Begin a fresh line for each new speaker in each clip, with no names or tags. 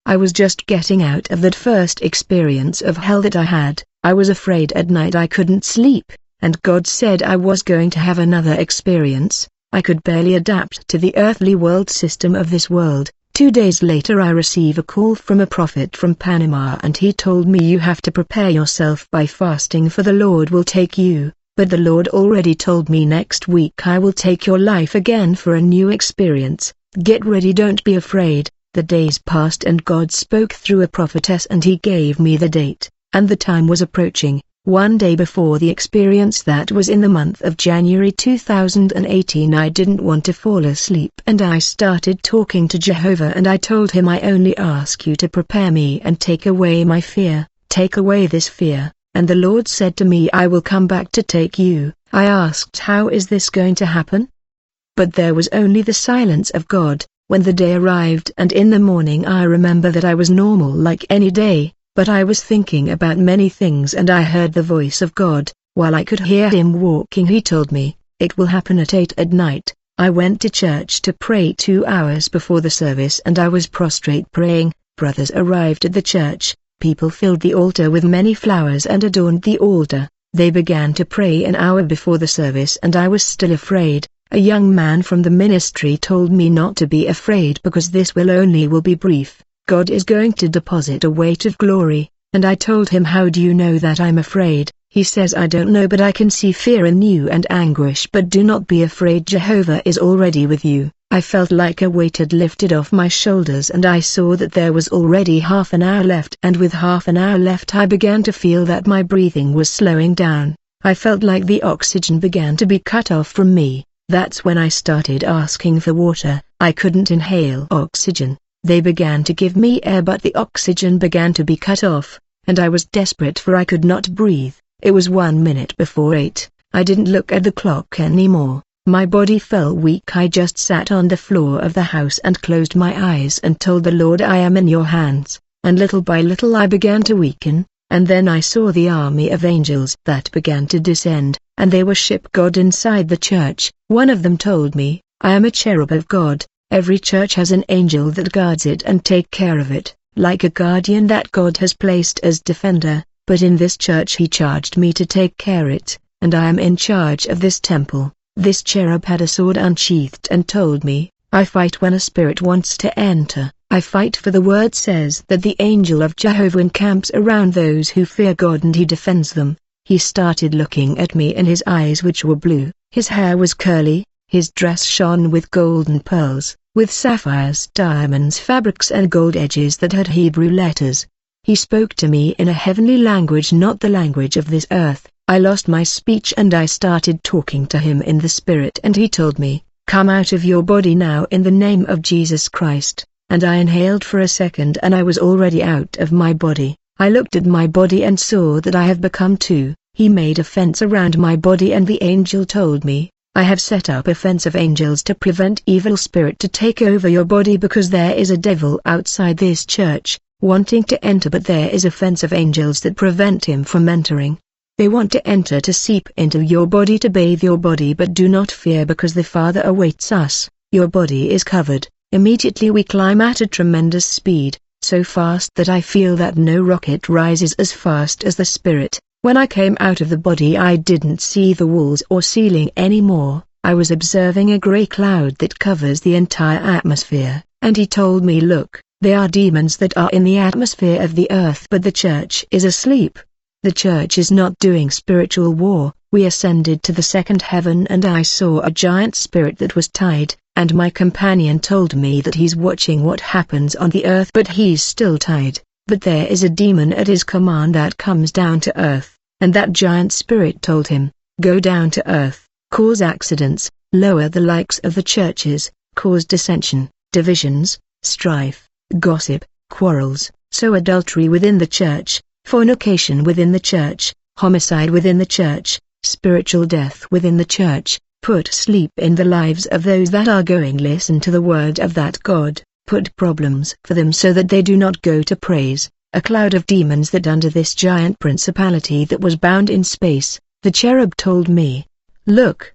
I was just getting out of that first experience of hell that I had. I was afraid at night I couldn't sleep, and God said I was going to have another experience. I could barely adapt to the earthly world system of this world. 2 days later I receive a call from a prophet from Panama, and he told me, you have to prepare yourself by fasting, for the Lord will take you. But the Lord already told me next week I will take your life again for a new experience. Get ready, don't be afraid. The days passed and God spoke through a prophetess, and he gave me the date, and the time was approaching. One day before the experience, that was in the month of January 2018, I didn't want to fall asleep, and I started talking to Jehovah, and I told him, I only ask you to prepare me and take away my fear, take away this fear. And the Lord said to me, I will come back to take you. I asked, how is this going to happen? But there was only the silence of God. When the day arrived and in the morning, I remember that I was normal like any day. But I was thinking about many things, and I heard the voice of God. While I could hear him walking, he told me, it will happen at 8 at night. I went to church to pray 2 hours before the service, and I was prostrate praying. Brothers arrived at the church. People filled the altar with many flowers and adorned the altar. They began to pray an hour before the service, and I was still afraid. A young man from the ministry told me not to be afraid, because this will be brief. God is going to deposit a weight of glory. And I told him, how do you know that I'm afraid? He says, I don't know, but I can see fear in you and anguish. But do not be afraid, Jehovah is already with you. I felt like a weight had lifted off my shoulders, and I saw that there was already half an hour left, and with half an hour left I began to feel that my breathing was slowing down. I felt like the oxygen began to be cut off from me. That's when I started asking for water. I couldn't inhale oxygen. They began to give me air, but the oxygen began to be cut off, and I was desperate, for I could not breathe. It was 1 minute before 8. I didn't look at the clock anymore. My body felt weak. I just sat on the floor of the house and closed my eyes and told the Lord, I am in your hands. And little by little I began to weaken, and then I saw the army of angels that began to descend, and they worship God inside the church. One of them told me, I am a cherub of God. Every church has an angel that guards it and take care of it, like a guardian that God has placed as defender. But in this church he charged me to take care it, and I am in charge of this temple. This cherub had a sword unsheathed and told me, I fight when a spirit wants to enter. I fight, for the word says that the angel of Jehovah encamps around those who fear God, and he defends them. He started looking at me, and his eyes, which were blue, his hair was curly, his dress shone with golden pearls, with sapphires, diamonds, fabrics and gold edges that had Hebrew letters. He spoke to me in a heavenly language, not the language of this earth. I lost my speech and I started talking to him in the spirit, and he told me, come out of your body now in the name of Jesus Christ. And I inhaled for a second and I was already out of my body. I looked at my body and saw that I have become two. He made a fence around my body, and the angel told me, I have set up a fence of angels to prevent evil spirit to take over your body, because there is a devil outside this church, wanting to enter, but there is a fence of angels that prevent him from entering. They want to enter to seep into your body, to bathe your body, but do not fear, because the Father awaits us. Your body is covered. Immediately we climb at a tremendous speed, so fast that I feel that no rocket rises as fast as the spirit. When I came out of the body, I didn't see the walls or ceiling anymore. I was observing a grey cloud that covers the entire atmosphere, and he told me, look, they are demons that are in the atmosphere of the earth, but the church is asleep. The church is not doing spiritual war. We ascended to the second heaven, and I saw a giant spirit that was tied, and my companion told me that he's watching what happens on the earth, but he's still tied. But there is a demon at his command that comes down to earth, and that giant spirit told him, go down to earth, cause accidents, lower the likes of the churches, cause dissension, divisions, strife, gossip, quarrels, sow adultery within the church, fornication within the church, homicide within the church, spiritual death within the church, put sleep in the lives of those that are going. Listen to the word of that God. Put problems for them so that they do not go to praise. A cloud of demons that under this giant principality that was bound in space. The cherub told me, look,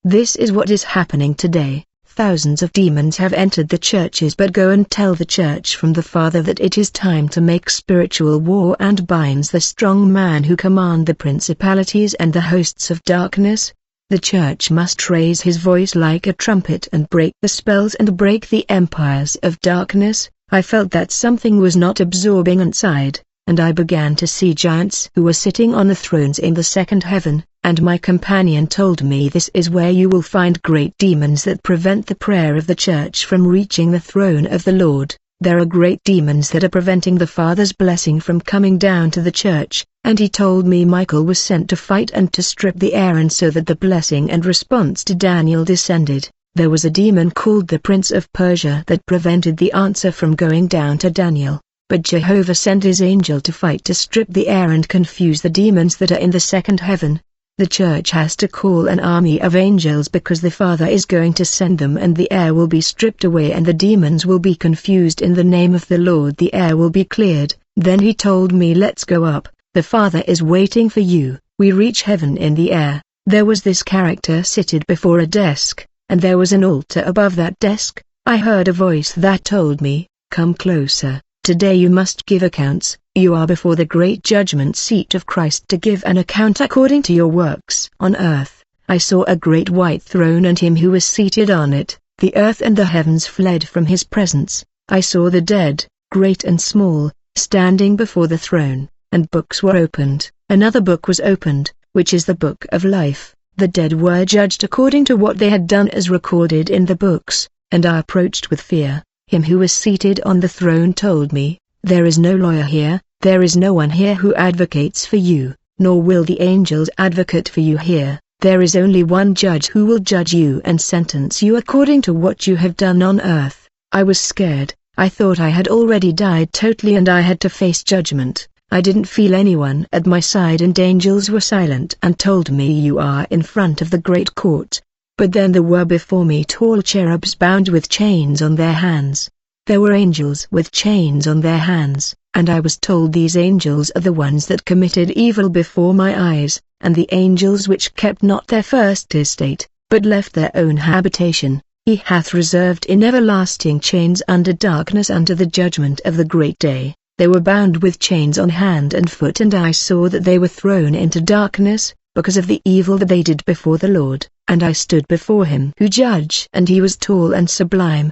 this is what is happening today. thousands of demons have entered the churches, but go and tell the church from the Father that it is time to make spiritual war and binds the strong man who command the principalities and the hosts of darkness. The church must raise his voice like a trumpet and break the spells and break the empires of darkness. I felt that something was not absorbing inside, and I began to see giants who were sitting on the thrones in the second heaven, and my companion told me this is where you will find great demons that prevent the prayer of the church from reaching the throne of the Lord. There are great demons that are preventing the Father's blessing from coming down to the church, and he told me Michael was sent to fight and to strip the air, and so that the blessing and response to Daniel descended. There was a demon called the Prince of Persia that prevented the answer from going down to Daniel, but Jehovah sent his angel to fight to strip the air and confuse the demons that are in the second heaven. The church has to call an army of angels because the Father is going to send them, and the air will be stripped away and the demons will be confused in the name of the Lord. The air will be cleared. Then he told me, let's go up, the Father is waiting for you. We reach heaven in the air. There was this character seated before a desk, and there was an altar above that desk. I heard a voice that told me, come closer, today you must give accounts. You are before the great judgment seat of Christ to give an account according to your works on earth. I saw a great white throne and him who was seated on it. The earth and the heavens fled from his presence. I saw the dead, great and small, standing before the throne, and books were opened. Another book was opened, which is the book of life. The dead were judged according to what they had done as recorded in the books, and I approached with fear. Him who was seated on the throne told me, there is no lawyer here, there is no one here who advocates for you, nor will the angels advocate for you here. There is only one judge who will judge you and sentence you according to what you have done on earth. I was scared. I thought I had already died totally and I had to face judgment. I didn't feel anyone at my side, and angels were silent and told me, you are in front of the great court. But then there were before me tall cherubs bound with chains on their hands. There were angels with chains on their hands, and I was told these angels are the ones that committed evil before my eyes, and the angels which kept not their first estate, but left their own habitation, he hath reserved in everlasting chains under darkness unto the judgment of the great day. They were bound with chains on hand and foot, and I saw that they were thrown into darkness, because of the evil that they did before the Lord. And I stood before him who judged, and he was tall and sublime.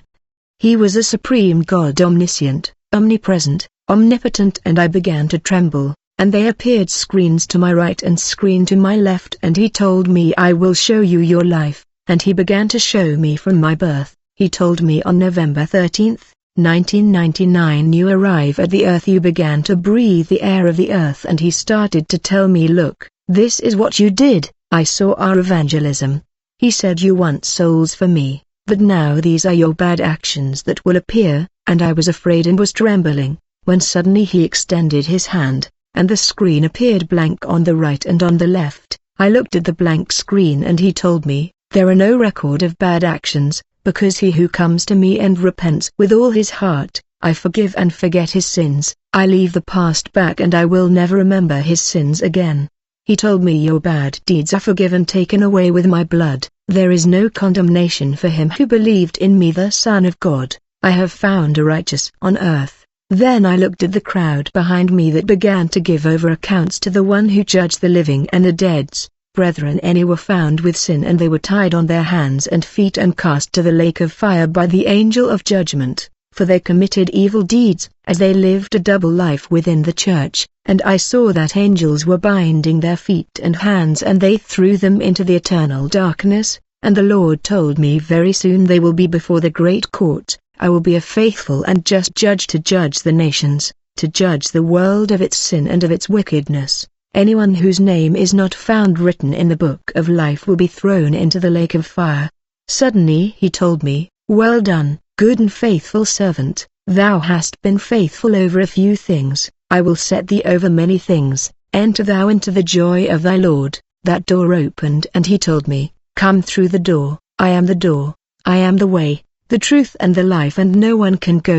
He was a supreme God, omniscient, omnipresent, omnipotent, and I began to tremble, and they appeared screens to my right and screen to my left, and he told me, I will show you your life, and he began to show me from my birth. He told me on November 13, 1999 you arrive at the earth, you began to breathe the air of the earth, and he started to tell me, look, this is what you did. I saw our evangelism. He said, you want souls for me, but now these are your bad actions that will appear, and I was afraid and was trembling, when suddenly he extended his hand, and the screen appeared blank on the right and on the left. I looked at the blank screen and he told me, there are no record of bad actions, because he who comes to me and repents with all his heart, I forgive and forget his sins. I leave the past back and I will never remember his sins again. He told me, your bad deeds are forgiven, taken away with my blood. There is no condemnation for him who believed in me, the Son of God. I have found a righteous on earth. Then I looked at the crowd behind me that began to give over accounts to the one who judged the living and the dead. Brethren, any were found with sin, and they were tied on their hands and feet and cast to the lake of fire by the angel of judgment, for they committed evil deeds, as they lived a double life within the church. And I saw that angels were binding their feet and hands, and they threw them into the eternal darkness, and the Lord told me, very soon they will be before the great court. I will be a faithful and just judge to judge the nations, to judge the world of its sin and of its wickedness. Anyone whose name is not found written in the book of life will be thrown into the lake of fire. Suddenly he told me, well done, good and faithful servant, thou hast been faithful over a few things. I will set thee over many things. Enter thou into the joy of thy Lord. That door opened and he told me, come through the door. I am the door. I am the way, the truth and the life, and no one can go